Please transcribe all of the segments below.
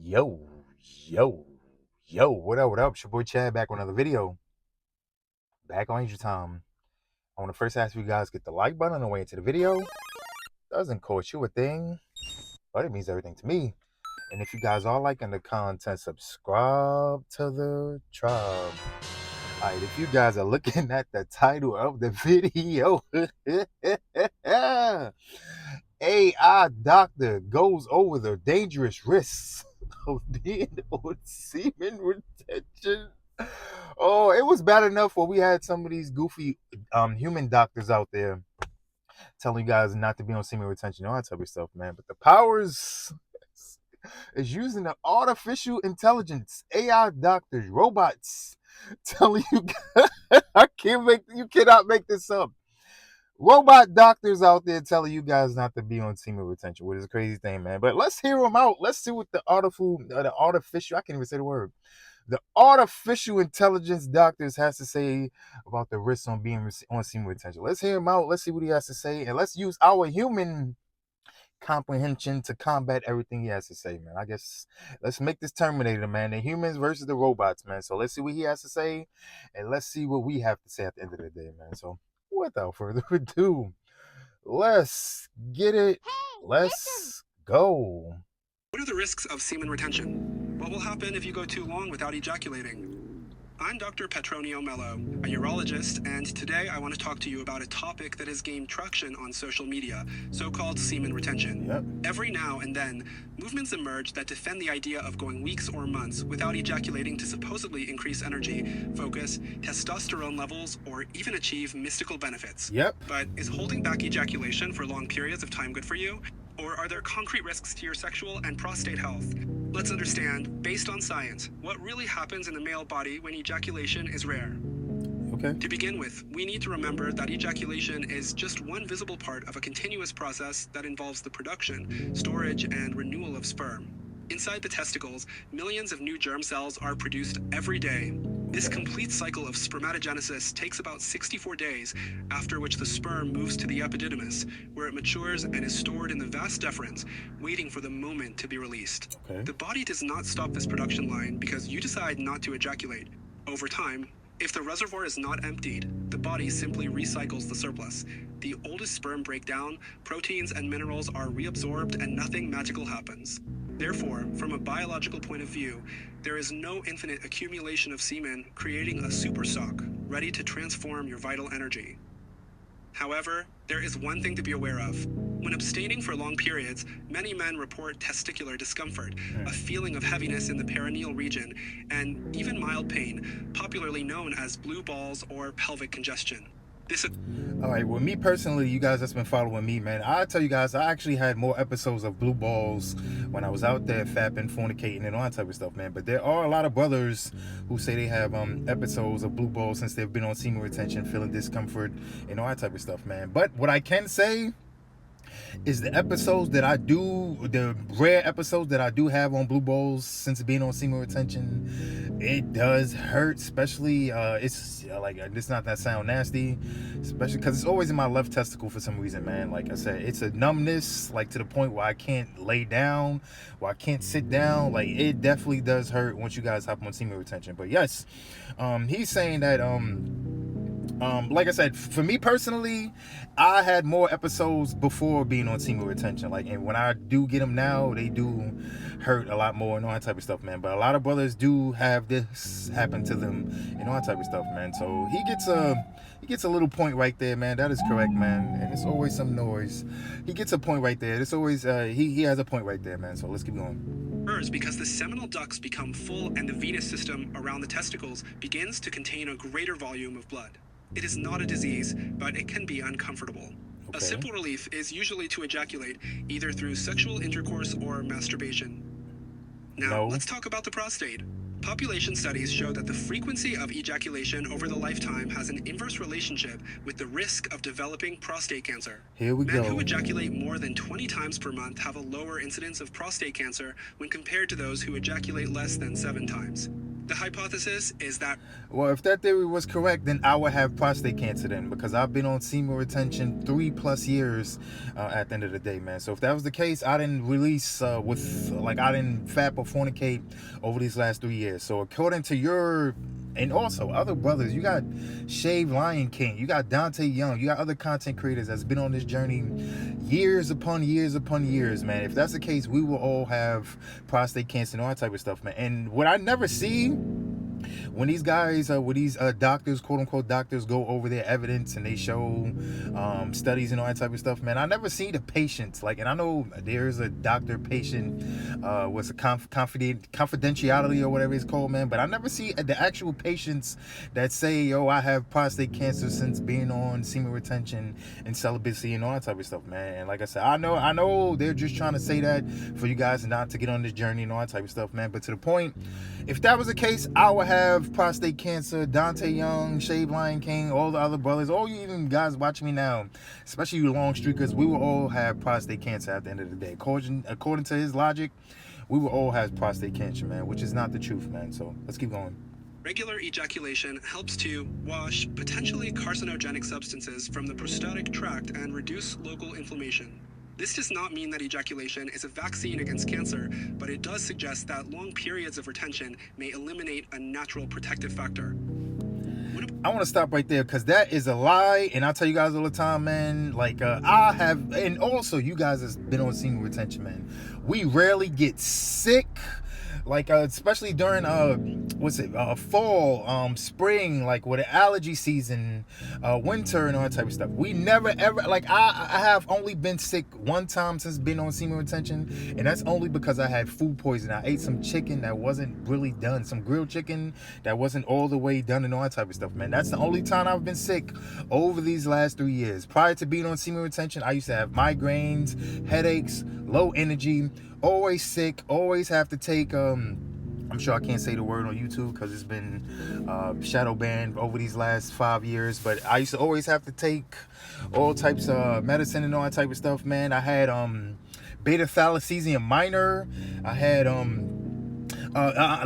Yo, yo, yo, what up, what up? It's your boy Chad back with another video. Back on Angel Time. I want to first ask you guys get the like button on the way into the video. Doesn't cost you a thing, but it means everything to me. And if you guys are liking the content, subscribe to the tribe. Alright, if you guys are looking at the title of the video, AI doctor goes over the dangerous risks of being on semen retention. Oh, it was bad enough where we had some of these goofy human doctors out there telling you guys not to be on semen retention, all that type of stuff, man. But the powers is using the artificial intelligence, AI doctors, robots, telling you you cannot make this up. Robot doctors out there telling you guys not to be on semen retention, which is a crazy thing, man. But let's hear them out. Let's see what the artificial, I can't even say the word, the artificial intelligence doctors has to say about the risks on being on semen retention. Let's hear him out. Let's see what he has to say, and let's use our human comprehension to combat everything he has to say, man. I guess let's make this Terminator, man. The humans versus the robots, man. So let's see what he has to say, and let's see what we have to say at the end of the day, man. So without further ado, let's get it. Let's go. What are the risks of semen retention? What will happen if you go too long without ejaculating? I'm Dr. Petronio Mello, a urologist, and today I want to talk to you about a topic that has gained traction on social media, so-called semen retention. Yep. Every now and then, movements emerge that defend the idea of going weeks or months without ejaculating to supposedly increase energy, focus, testosterone levels, or even achieve mystical benefits. Yep. But is holding back ejaculation for long periods of time good for you? Or are there concrete risks to your sexual and prostate health? Let's understand, based on science, what really happens in the male body when ejaculation is rare. Okay. To begin with, we need to remember that ejaculation is just one visible part of a continuous process that involves the production, storage, and renewal of sperm. Inside the testicles, millions of new germ cells are produced every day. This complete cycle of spermatogenesis takes about 64 days, after which the sperm moves to the epididymis, where it matures and is stored in the vas deferens, waiting for the moment to be released. Okay. The body does not stop this production line because you decide not to ejaculate. Over time, if the reservoir is not emptied, the body simply recycles the surplus. The oldest sperm break down, proteins and minerals are reabsorbed, and nothing magical happens. Therefore, from a biological point of view, there is no infinite accumulation of semen creating a superstock ready to transform your vital energy. However, there is one thing to be aware of. When abstaining for long periods, many men report testicular discomfort, a feeling of heaviness in the perineal region, and even mild pain, popularly known as blue balls or pelvic congestion. All right, well, me personally, you guys that's been following me, man, I tell you guys, I actually had more episodes of blue balls when I was out there fapping, fornicating, and all that type of stuff, man. But there are a lot of brothers who say they have episodes of blue balls since they've been on semen retention, feeling discomfort, and all that type of stuff, man. But what I can say is the episodes that I do, the rare episodes that I do have on blue balls since being on semen retention, it does hurt, especially it's like, it's not that sound nasty, especially because it's always in my left testicle for some reason, man. Like I said, it's a numbness, like to the point where I can't lay down, where I can't sit down. Like it definitely does hurt once you guys hop on semen retention. But yes, he's saying that like I said, for me personally, I had more episodes before being on semen retention. Like, and when I do get them now, they do hurt a lot more and all that type of stuff, man. But a lot of brothers do have this happen to them and all that type of stuff, man. So he gets a little point right there, man. That is correct, man. And it's always some noise. He gets a point right there. It's always he has a point right there, man. So let's keep going. Because the seminal ducts become full and the venous system around the testicles begins to contain a greater volume of blood. It is not a disease, but it can be uncomfortable. Okay. A simple relief is usually to ejaculate, either through sexual intercourse or masturbation. Now, let's talk about the prostate. Population studies show that the frequency of ejaculation over the lifetime has an inverse relationship with the risk of developing prostate cancer. Here we go. Men who ejaculate more than 20 times per month have a lower incidence of prostate cancer when compared to those who ejaculate less than 7 times. The hypothesis is that Well, if that theory was correct, then I would have prostate cancer then, because I've been on semen retention 3+ years at the end of the day, man. So if that was the case, I didn't release I didn't fap or fornicate over these last 3 years. So according to your, and also other brothers, you got Shave Lion King, you got Dante Young, you got other content creators that's been on this journey years upon years upon years, man. If that's the case, we will all have prostate cancer and all that type of stuff, man. And what I never see when these guys, doctors, quote unquote doctors, go over their evidence and they show studies and all that type of stuff, man, I never see the patients. Like, and I know there's a doctor-patient, what's a confidentiality or whatever it's called, man, but I never see the actual patients that say, yo, I have prostate cancer since being on semen retention and celibacy and all that type of stuff, man. And like I said, I know they're just trying to say that for you guys not to get on this journey and all that type of stuff, man. But to the point, if that was the case, I would have prostate cancer. Dante Young, Shave Lion King, all the other brothers, all you even guys watching me now, especially you long streakers, we will all have prostate cancer at the end of the day. According to his logic, we will all have prostate cancer, man, which is not the truth, man. So let's keep going. regular ejaculation helps to wash potentially carcinogenic substances from the prostatic tract and reduce local inflammation. This does not mean that ejaculation is a vaccine against cancer, but it does suggest that long periods of retention may eliminate a natural protective factor. I want to stop right there because that is a lie, and I tell you guys all the time, man. Like I have, and also you guys have been on semen retention, man. We rarely get sick, like especially during fall, spring, like with the allergy season, winter and all that type of stuff. We never ever, like I have only been sick one time since being on semen retention, and that's only because I had food poisoning. I ate some chicken that wasn't really done, some grilled chicken that wasn't all the way done and all that type of stuff, man. That's the only time I've been sick over these last 3 years. Prior to being on semen retention, I used to have migraines, headaches, low energy, always sick, always have to take I'm sure I can't say the word on YouTube because it's been shadow banned over these last 5 years, but I used to always have to take all types of medicine and all that type of stuff, man. I had beta thalassemia minor, I had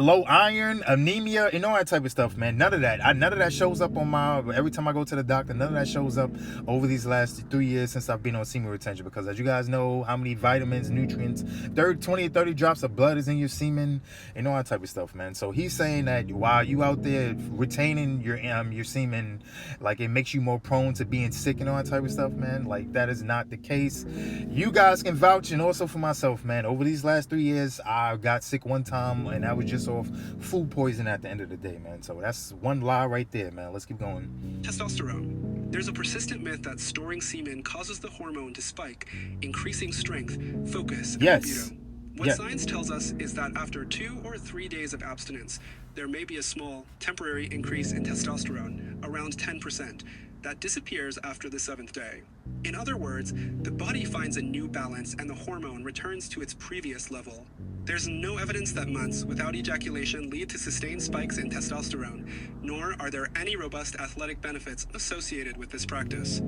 low iron, anemia, and all that type of stuff, man. None of that shows up on my, every time I go to the doctor, none of that shows up over these last 3 years since I've been on semen retention, because as you guys know, how many vitamins, nutrients, 20 or 30 drops of blood is in your semen and all that type of stuff, man. So he's saying that while you out there retaining your semen, like it makes you more prone to being sick and all that type of stuff, man. Like that is not the case. You guys can vouch, and also for myself, man. Over these last 3 years, I got sick one time, and that was just off food poison at the end of the day, man. So that's one lie right there, man. Let's keep going. Testosterone. There's a persistent myth that storing semen causes the hormone to spike, increasing strength, focus, and libido. What science tells us is that after 2 or 3 days of abstinence, there may be a small, temporary increase in testosterone, around 10%, that disappears after the 7th day. In other words, the body finds a new balance and the hormone returns to its previous level. There's no evidence that months without ejaculation lead to sustained spikes in testosterone, nor are there any robust athletic benefits associated with this practice.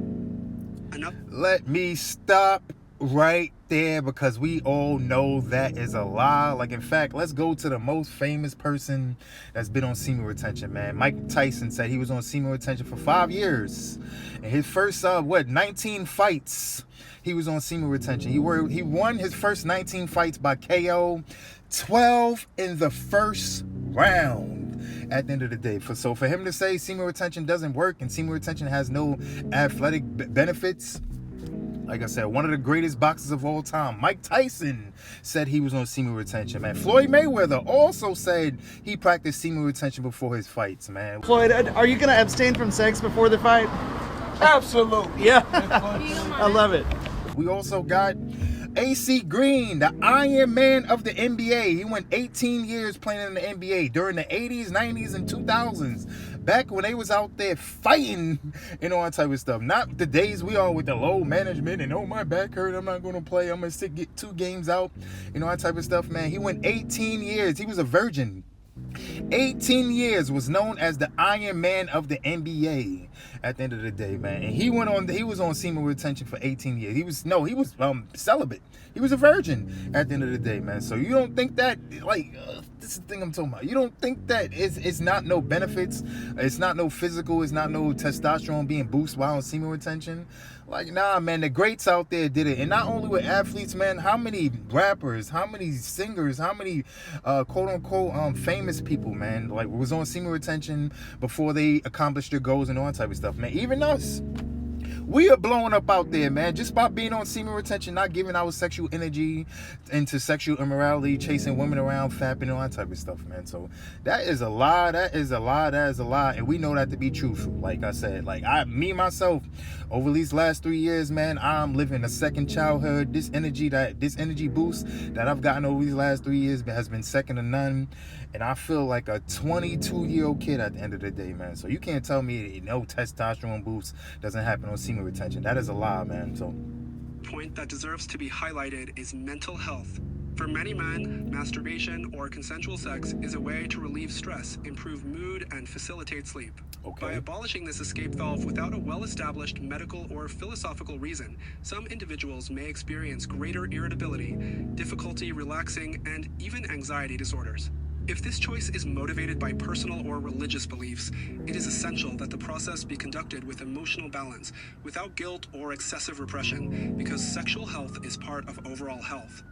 Let me stop right there, because we all know that is a lie. Like, in fact, let's go to the most famous person that's been on semen retention, man. Mike Tyson said he was on semen retention for 5 years, and his first 19 fights he was on semen retention. He won his first 19 fights by KO, 12 in the first round at the end of the day. So for him to say semen retention doesn't work and semen retention has no athletic benefits, like I said, one of the greatest boxers of all time, Mike Tyson, said he was on semen retention, man. Floyd Mayweather also said he practiced semen retention before his fights, man. Floyd, are you going to abstain from sex before the fight? Absolutely. Yeah. I love it. We also got AC Green, the Iron Man of the NBA. He went 18 years playing in the NBA during the 80s, 90s, and 2000s. Back when they was out there fighting and all that type of stuff. Not the days we are with the low management and, oh, my back hurt, I'm not going to play, I'm going to get 2 games out, and all that type of stuff, man. He went 18 years. He was a virgin. 18 years, was known as the Iron Man of the NBA at the end of the day, man. And he was on semen retention for 18 years. He was celibate. He was a virgin at the end of the day, man. So you don't think that, this is the thing I'm talking about. You don't think that it's not no benefits, it's not no physical, it's not no testosterone being boosted while on semen retention? Like, nah, man, the greats out there did it. And not only with athletes, man, how many rappers, how many singers, how many quote-unquote famous people, man, like, was on semen retention before they accomplished their goals and all that type of stuff, man. Even us. We are blowing up out there, man, just by being on semen retention, not giving our sexual energy into sexual immorality, chasing women around, fapping, and all that type of stuff, man. So that is a lie. That is a lie. That is a lie. And we know that to be truthful. Like I said, myself, over these last 3 years, man, I'm living a second childhood. This energy boost that I've gotten over these last 3 years has been second to none. And I feel like a 22-year-old kid at the end of the day, man. So you can't tell me no testosterone boost doesn't happen on semen retention. That is a lie, man. So Point that deserves to be highlighted is mental health. For many men, masturbation or consensual sex is a way to relieve stress, improve mood, and facilitate sleep. Okay. By abolishing this escape valve without a well-established medical or philosophical reason, some individuals may experience greater irritability, difficulty relaxing, and even anxiety disorders. If this choice is motivated by personal or religious beliefs, it is essential that the process be conducted with emotional balance, without guilt or excessive repression, because sexual health is part of overall health.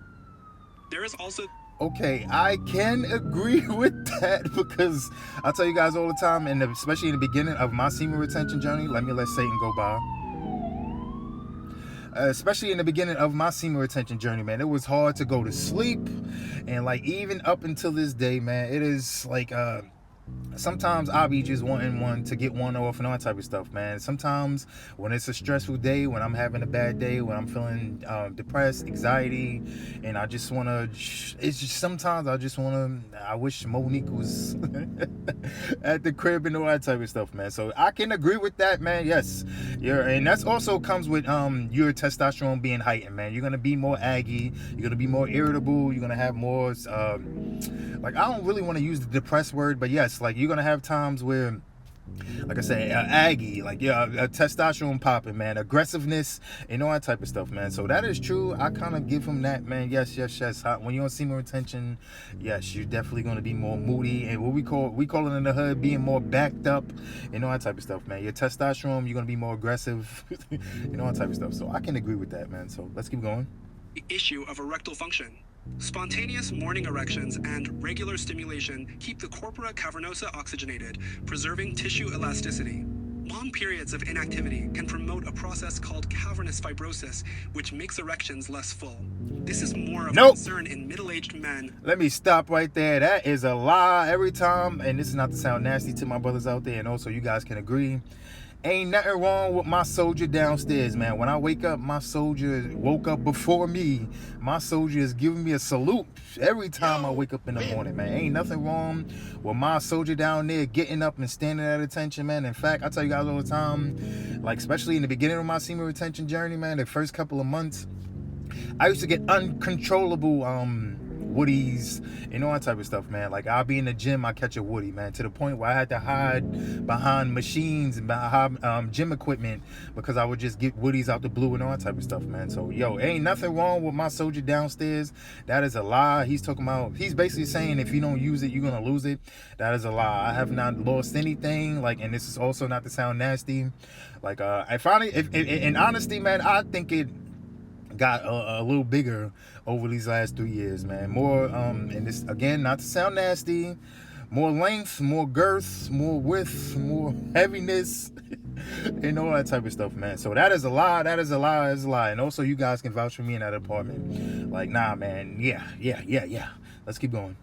There is also... Okay, I can agree with that, because I tell you guys all the time, and especially in the beginning of my semen retention journey, let Satan go by. Especially in the beginning of my semen retention journey, man, it was hard to go to sleep. And even up until this day, man, it is sometimes I'll be just wanting one to get one off and all that type of stuff, man. Sometimes when it's a stressful day, when I'm having a bad day, when I'm feeling depressed, anxiety, and I just want to, sometimes I just want to, I wish Monique was at the crib and all that type of stuff, man. So I can agree with that, man. Yes. And that's also comes with your testosterone being heightened, man. You're going to be more aggy. You're going to be more irritable. You're going to have more, I don't really want to use the depressed word, but yes, you're gonna have times where, like I say, aggy, a testosterone popping, man, aggressiveness, and all that type of stuff, man. So that is true. I kind of give him that, man. Yes. When you're on semen retention, yes, you're definitely gonna be more moody, and what we call it in the hood, being more backed up, and all that type of stuff, man. Your testosterone, you're gonna be more aggressive, and all that type of stuff. So I can agree with that, man. So let's keep going. The issue of erectile function. Spontaneous morning erections and regular stimulation keep the corpora cavernosa oxygenated, preserving tissue elasticity. Long periods of inactivity can promote a process called cavernous fibrosis, which makes erections less full. This is more of a concern in middle-aged men. Let me stop right there. That is a lie every time, and this is not to sound nasty to my brothers out there, and also you guys can agree. Ain't nothing wrong with my soldier downstairs, man. When I wake up, my soldier woke up before me. My soldier is giving me a salute every time I wake up in the morning, man. Ain't nothing wrong with my soldier down there getting up and standing at attention, man. In fact, I tell you guys all the time, especially in the beginning of my semen retention journey, man, the first couple of months, I used to get uncontrollable woodies and all that type of stuff, man. I'll be in the gym, I catch a woody, man, to the point where I had to hide behind machines and behind gym equipment because I would just get woodies out the blue and all that type of stuff, man. So ain't nothing wrong with my soldier downstairs. That is a lie. He's basically saying if you don't use it, you're gonna lose it. That is a lie. I have not lost anything, and this is also not to sound nasty, in honesty, man, I think it got a little bigger over these last 3 years, man. More and this, again, not to sound nasty, more length, more girth, more width, more heaviness, and all that type of stuff, man. So that is a lie. That is a lie. That is a lie. And also, you guys can vouch for me in that apartment. Nah, man. Yeah. Let's keep going.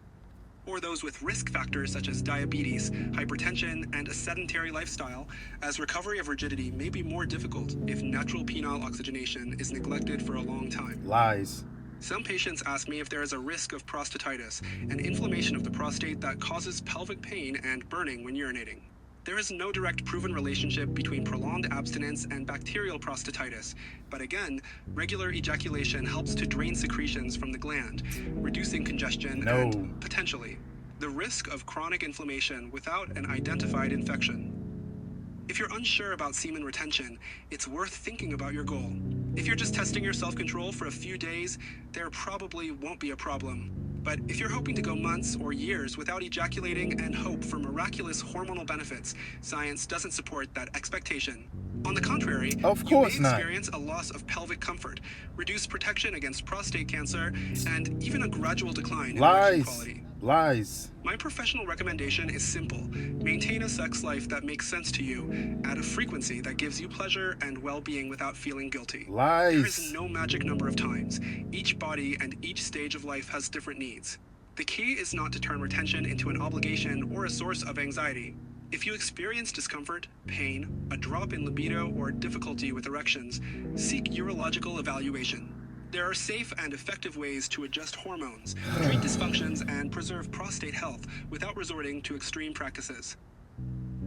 Or those with risk factors such as diabetes, hypertension, and a sedentary lifestyle, as recovery of rigidity may be more difficult if natural penile oxygenation is neglected for a long time. Lies. Some patients ask me if there is a risk of prostatitis, an inflammation of the prostate that causes pelvic pain and burning when urinating. There is no direct proven relationship between prolonged abstinence and bacterial prostatitis, but again, regular ejaculation helps to drain secretions from the gland, reducing congestion and, potentially, the risk of chronic inflammation without an identified infection. If you're unsure about semen retention, it's worth thinking about your goal. If you're just testing your self-control for a few days, there probably won't be a problem. But if you're hoping to go months or years without ejaculating and hope for miraculous hormonal benefits, science doesn't support that expectation. On the contrary, Of course you may not. experience a loss of pelvic comfort, reduced protection against prostate cancer, and even a gradual decline in erection quality. Lies. My professional recommendation is simple. Maintain a sex life that makes sense to you at a frequency that gives you pleasure and well-being without feeling guilty. Lies. There is no magic number of times. Each body and each stage of life has different needs. The key is not to turn retention into an obligation or a source of anxiety. If you experience discomfort, pain, a drop in libido, or difficulty with erections, seek urological evaluation. There are safe and effective ways to adjust hormones, treat dysfunctions, and preserve prostate health without resorting to extreme practices.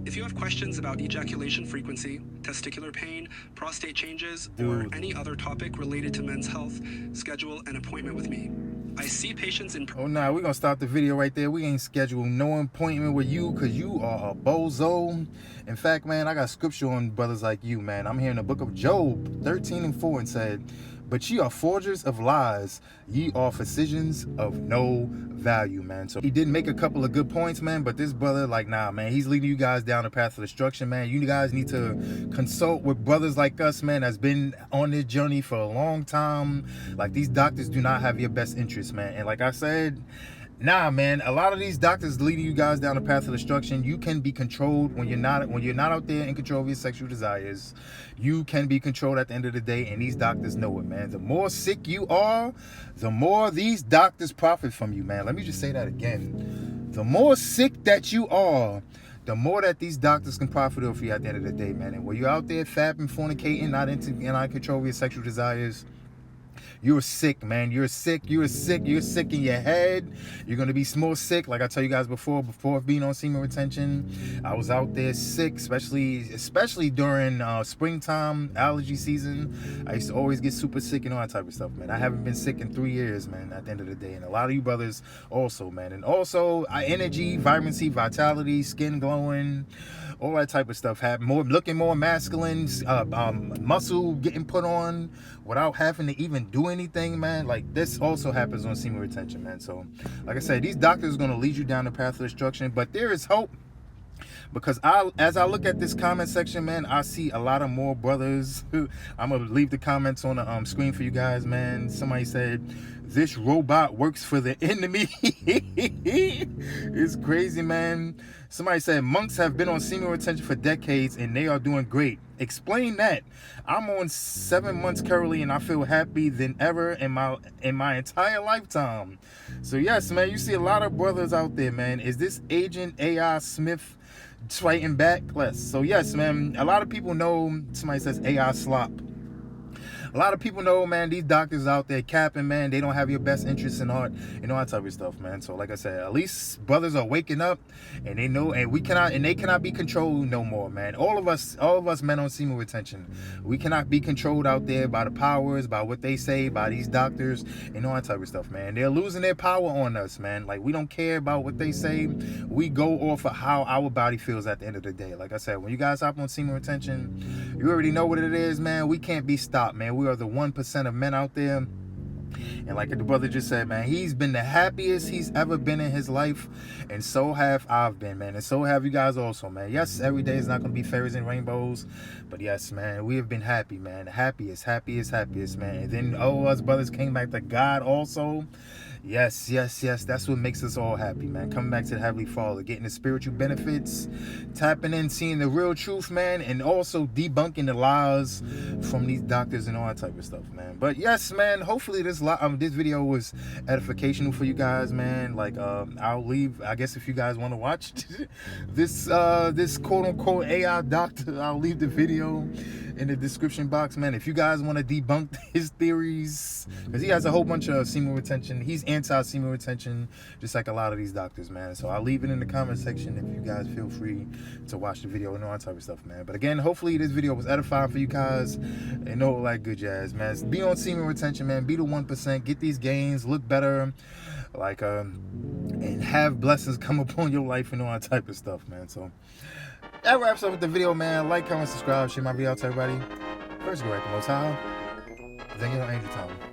If you have questions about ejaculation frequency, testicular pain, prostate changes, or any other topic related to men's health, schedule an appointment with me. I see patients in... Oh, nah, we're going to stop the video right there. We ain't scheduled no appointment with you because you are a bozo. In fact, man, I got scripture on brothers like you, man. I'm here in the book of Job 13:4 and said, "But ye are forgers of lies, ye are physicians of no value," man. So he did make a couple of good points, man, but this brother, like, nah, man, he's leading you guys down the path of destruction, man. You guys need to consult with brothers like us, man, that's been on this journey for a long time. Like, these doctors do not have your best interest, man. And like I said, nah, man, a lot of these doctors leading you guys down the path of destruction. You can be controlled when you're not out there in control of your sexual desires. You can be controlled at the end of the day, and these doctors know it, man. The more sick you are, the more these doctors profit from you, man. Let me just say that again. The more sick that you are, the more that these doctors can profit off you at the end of the day, man. And when you're out there fapping, fornicating, not in control of your sexual desires, you're sick, man. You're sick. You're sick. You're sick in your head. You're going to be more sick. Like I tell you guys before being on semen retention, I was out there sick, especially during springtime allergy season. I used to always get super sick and all that type of stuff, man. I haven't been sick in 3 years, man, at the end of the day. And a lot of you brothers also, man. And also, energy, vibrancy, vitality, skin glowing, all that type of stuff. Looking more masculine, muscle getting put on without having to even do anything, man. Like, this also happens on semen retention, man. So, like I said, these doctors are going to lead you down the path of destruction, but there is hope. Because as I look at this comment section, man, I see a lot of more brothers. I'm going to leave the comments on the screen for you guys, man. Somebody said, "This robot works for the enemy." It's crazy, man. Somebody said, "Monks have been on semen retention for decades and they are doing great. Explain that. I'm on 7 months currently and I feel happy than ever in my entire lifetime." So yes, man, you see a lot of brothers out there, man. Is this Agent AI Smith fighting back? So yes, man, a lot of people know. Somebody says AI slop. A lot of people know, man, these doctors out there capping, man. They don't have your best interests in heart and all that type of stuff, man. So like I said, at least brothers are waking up and they know, and they cannot be controlled no more, man. All of us men on semen retention, we cannot be controlled out there by the powers, by what they say, by these doctors and all that type of stuff, man. They're losing their power on us, man. Like, we don't care about what they say. We go off of how our body feels at the end of the day. Like I said, when you guys hop on semen retention, you already know what it is, man. We can't be stopped, man. We are the 1% of men out there. And like the brother just said, man, he's been the happiest he's ever been in his life. And so have I've been, man. And so have you guys also, man. Yes, every day is not going to be fairies and rainbows. But yes, man, we have been happy, man. Happiest, man. And then all us brothers came back to God also. Yes. That's what makes us all happy, man. Coming back to the Heavenly Father, getting the spiritual benefits, tapping in, seeing the real truth, man, and also debunking the lies from these doctors and all that type of stuff, man. But yes, man, hopefully this video was edificational for you guys, man. Like, I'll leave, I guess, if you guys want to watch this quote unquote AI doctor, I'll leave the video in the description box, man. If you guys want to debunk his theories, because he has a whole bunch of semen retention. He's anti-semen retention, just like a lot of these doctors, man. So I'll leave it in the comment section if you guys feel free to watch the video and all that type of stuff, man. But again, hopefully this video was edifying for you guys and all that good jazz, man. Be on semen retention, man. Be the 1%. Get these gains. Look better. Like, and have blessings come upon your life and all that type of stuff, man. So that wraps up with the video, man. Like, comment, subscribe, share my video out to everybody. First, go right to Most High. Then you know Angel Time.